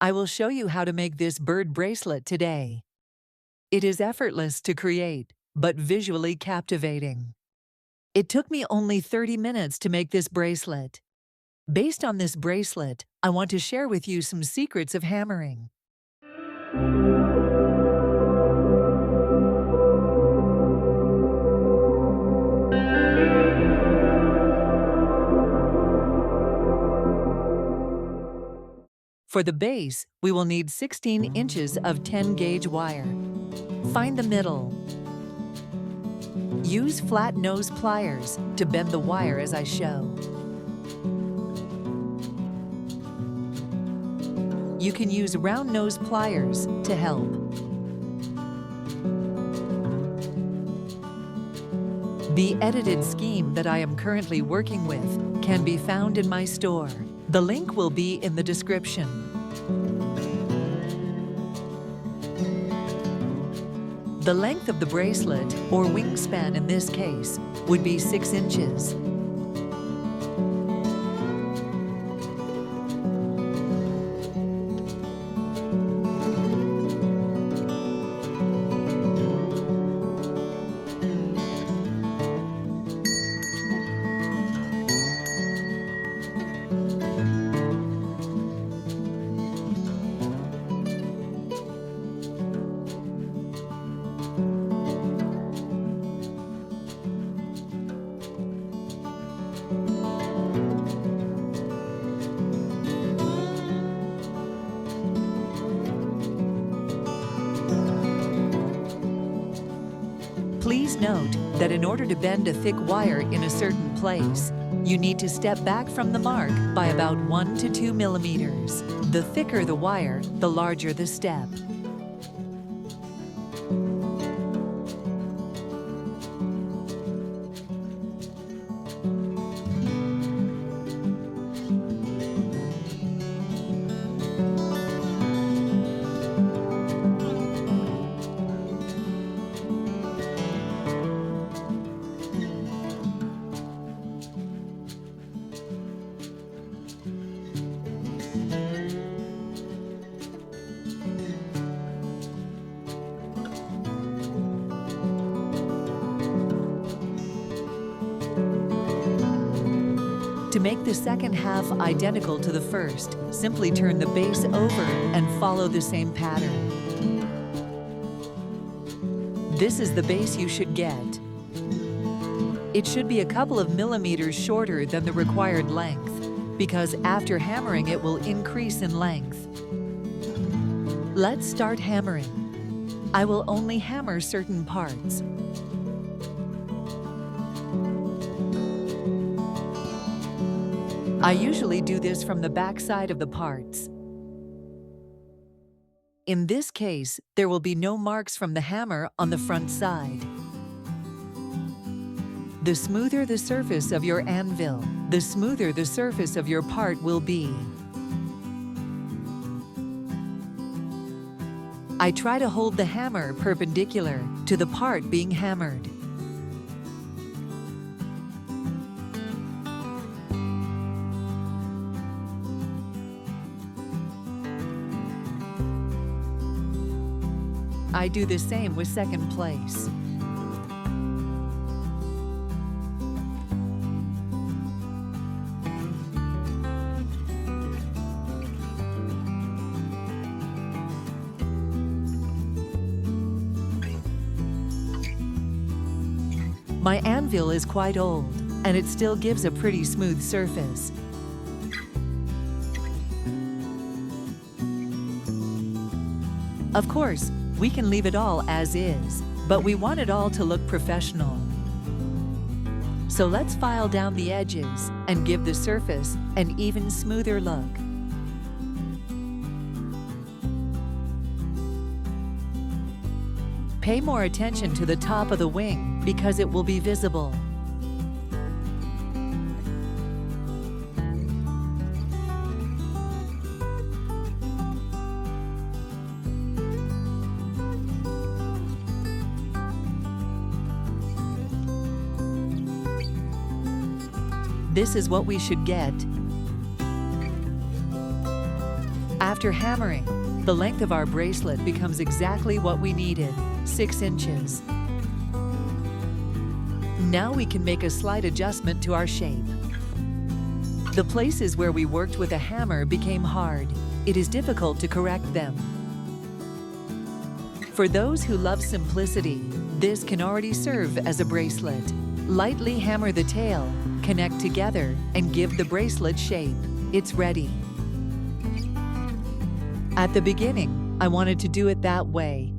I will show you how to make this bird bracelet today. It is effortless to create, but visually captivating. It took me only 30 minutes to make this bracelet. Based on this bracelet, I want to share with you some secrets of hammering. For the base, we will need 16 inches of 10-gauge wire. Find the middle. Use flat nose pliers to bend the wire as I show. You can use round nose pliers to help. The edited scheme that I am currently working with can be found in my store. The link will be in the description. The length of the bracelet, or wingspan in this case, would be 6 inches. Please note that in order to bend a thick wire in a certain place, you need to step back from the mark by about 1 to 2 millimeters. The thicker the wire, the larger the step. To make the second half identical to the first, simply turn the base over and follow the same pattern. This is the base you should get. It should be a couple of millimeters shorter than the required length, because after hammering it will increase in length. Let's start hammering. I will only hammer certain parts. I usually do this from the back side of the parts. In this case, there will be no marks from the hammer on the front side. The smoother the surface of your anvil, the smoother the surface of your part will be. I try to hold the hammer perpendicular to the part being hammered. I do the same with second place. My anvil is quite old, and it still gives a pretty smooth surface. Of course, we can leave it all as is, but we want it all to look professional. So let's file down the edges and give the surface an even smoother look. Pay more attention to the top of the wing because it will be visible. this is what we should get. After hammering, the length of our bracelet becomes exactly what we needed, 6 inches. Now we can make a slight adjustment to our shape. The places where we worked with a hammer became hard. It is difficult to correct them. For those who love simplicity, this can already serve as a bracelet. Lightly hammer the tail, connect together, and give the bracelet shape. It's ready. At the beginning, I wanted to do it that way.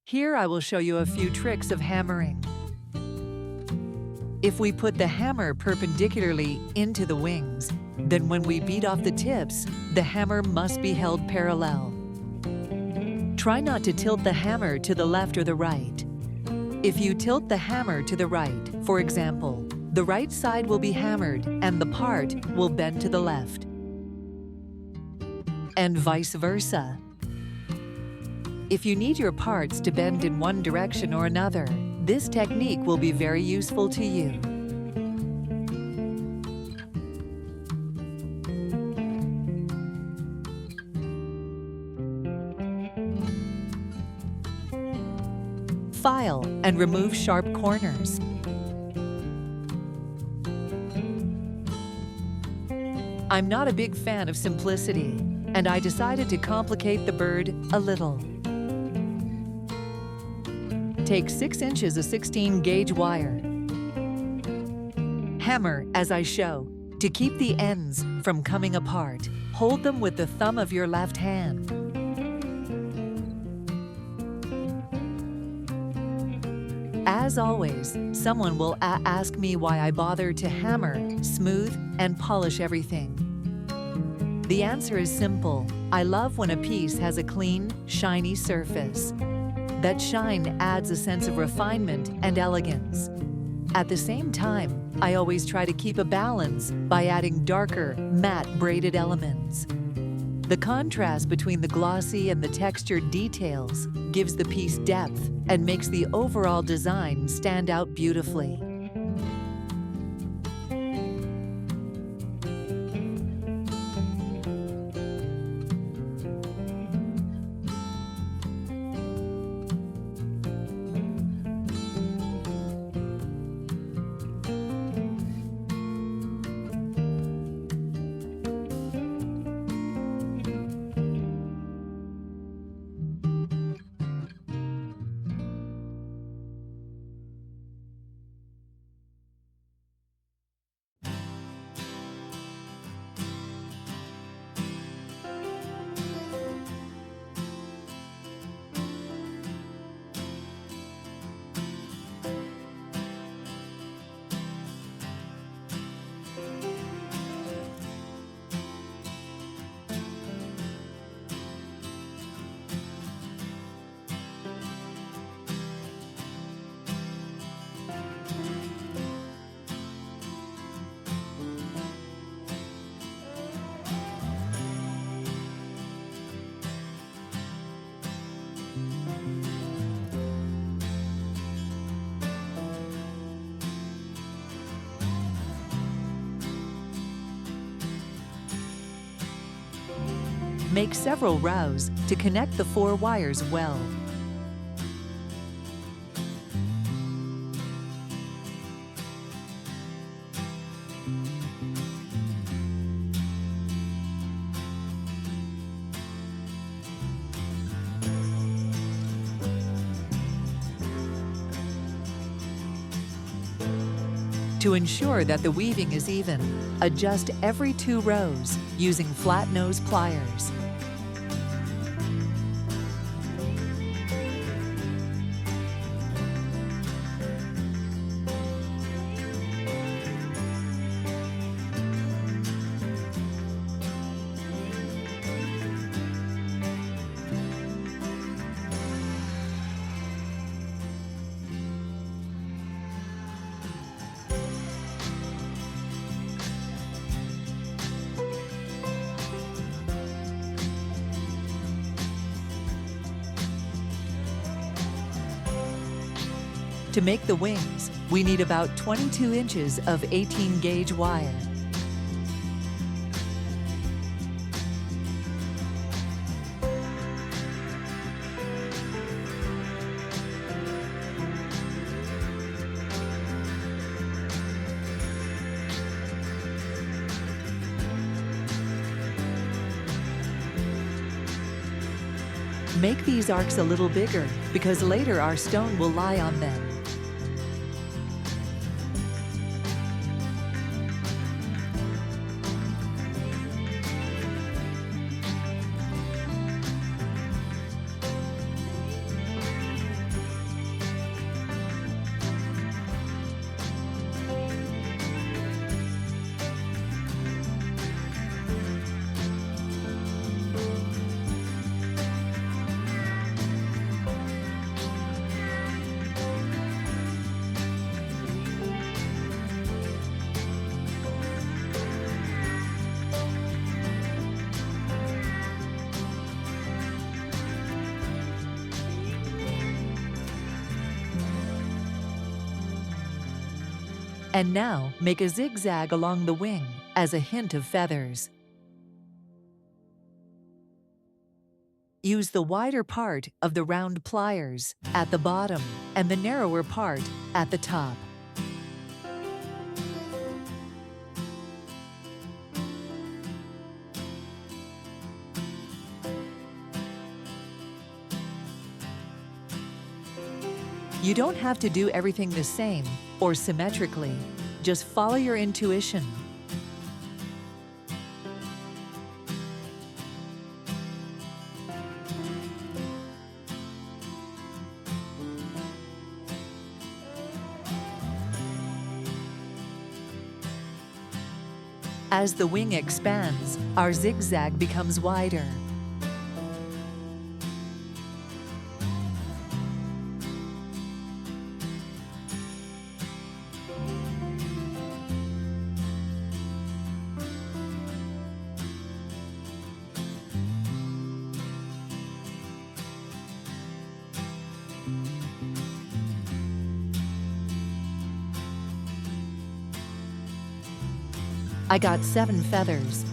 Here I will show you a few tricks of hammering. If we put the hammer perpendicularly into the wings, then when we beat off the tips, the hammer must be held parallel. Try not to tilt the hammer to the left or the right. If you tilt the hammer to the right, for example, the right side will be hammered and the part will bend to the left. And vice versa. If you need your parts to bend in one direction or another, this technique will be very useful to you. File and remove sharp corners. I'm not a big fan of simplicity, and I decided to complicate the bird a little. Take 6 inches of 16-gauge wire. Hammer as I show. To keep the ends from coming apart, hold them with the thumb of your left hand. As always, someone will ask me why I bother to hammer, smooth, and polish everything. The answer is simple. I love when a piece has a clean, shiny surface. That shine adds a sense of refinement and elegance. At the same time, I always try to keep a balance by adding darker, matte braided elements. The contrast between the glossy and the textured details gives the piece depth and makes the overall design stand out beautifully. Make several rows to connect the 4 wires well. To ensure that the weaving is even, adjust every 2 rows using flat nose pliers. To make the wings, we need about 22 inches of 18-gauge wire. Make these arcs a little bigger because later our stone will lie on them. And now make a zigzag along the wing as a hint of feathers. Use the wider part of the round pliers at the bottom and the narrower part at the top. You don't have to do everything the same or symmetrically. Just follow your intuition. As the wing expands, our zigzag becomes wider. I got 7 feathers.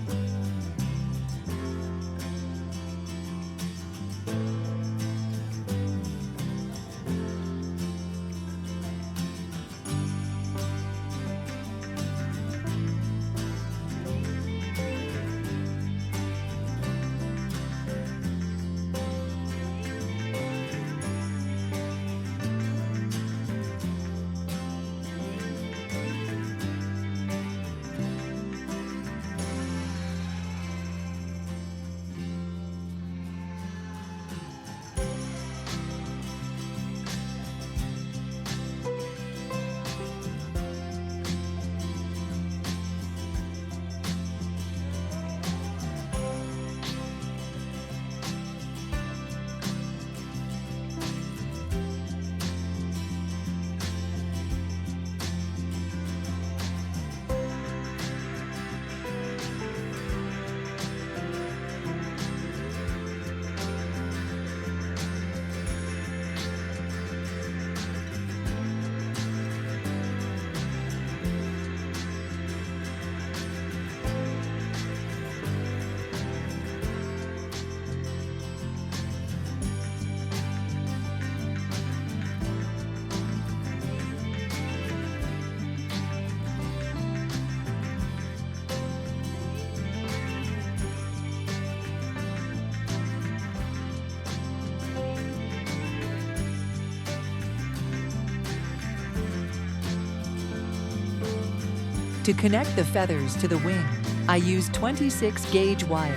To connect the feathers to the wing, I use 26-gauge wire.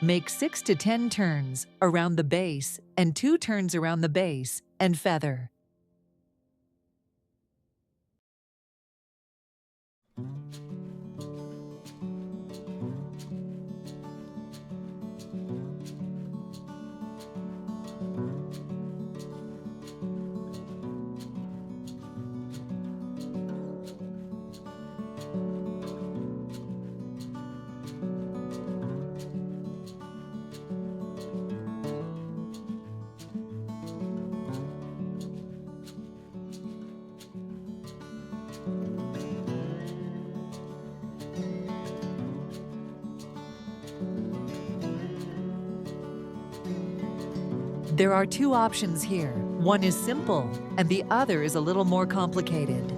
Make 6 to 10 turns around the base and 2 turns around the base and feather. There are two options here. One is simple, and the other is a little more complicated.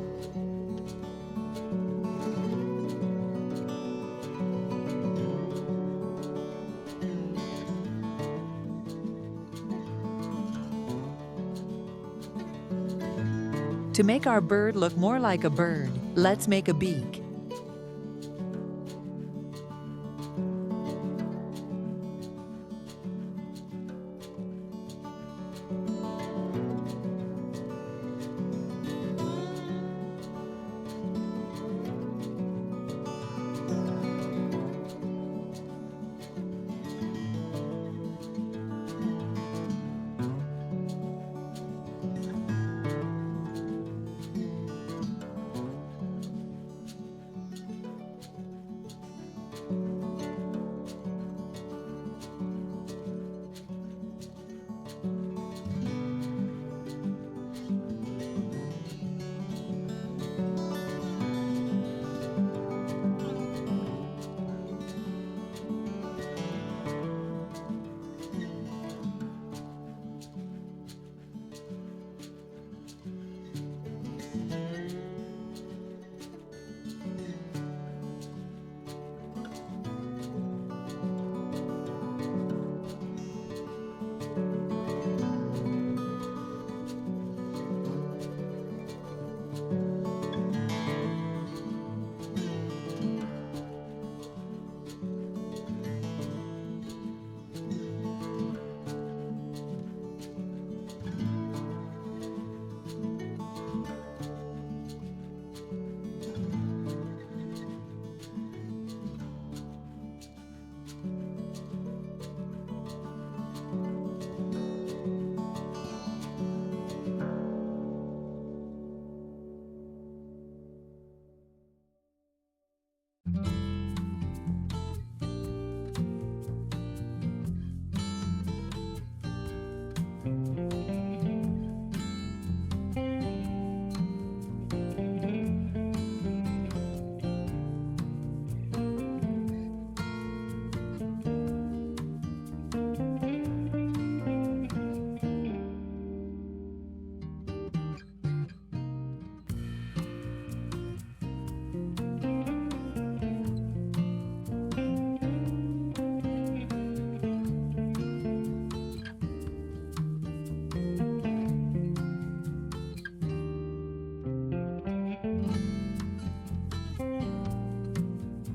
To make our bird look more like a bird, let's make a beak.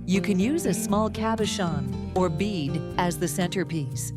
You can use a small cabochon or bead as the centerpiece.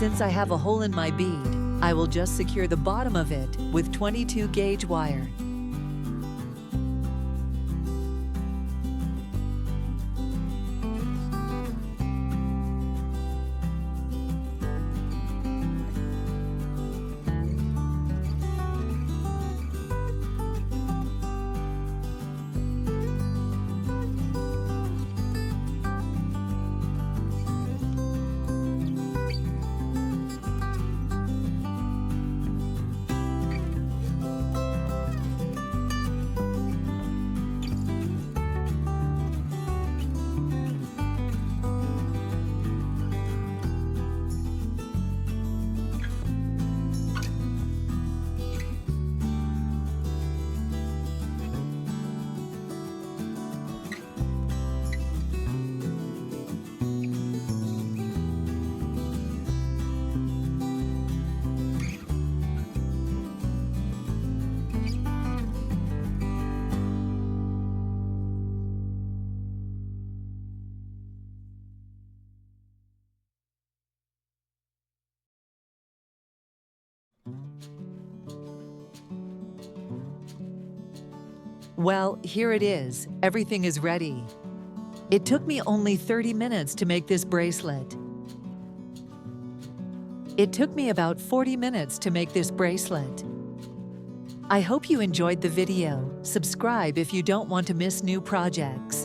Since I have a hole in my bead, I will just secure the bottom of it with 22 gauge wire. Well, here it is. Everything is ready. It took me only 30 minutes to make this bracelet. It took me about 40 minutes to make this bracelet. I hope you enjoyed the video. Subscribe if you don't want to miss new projects.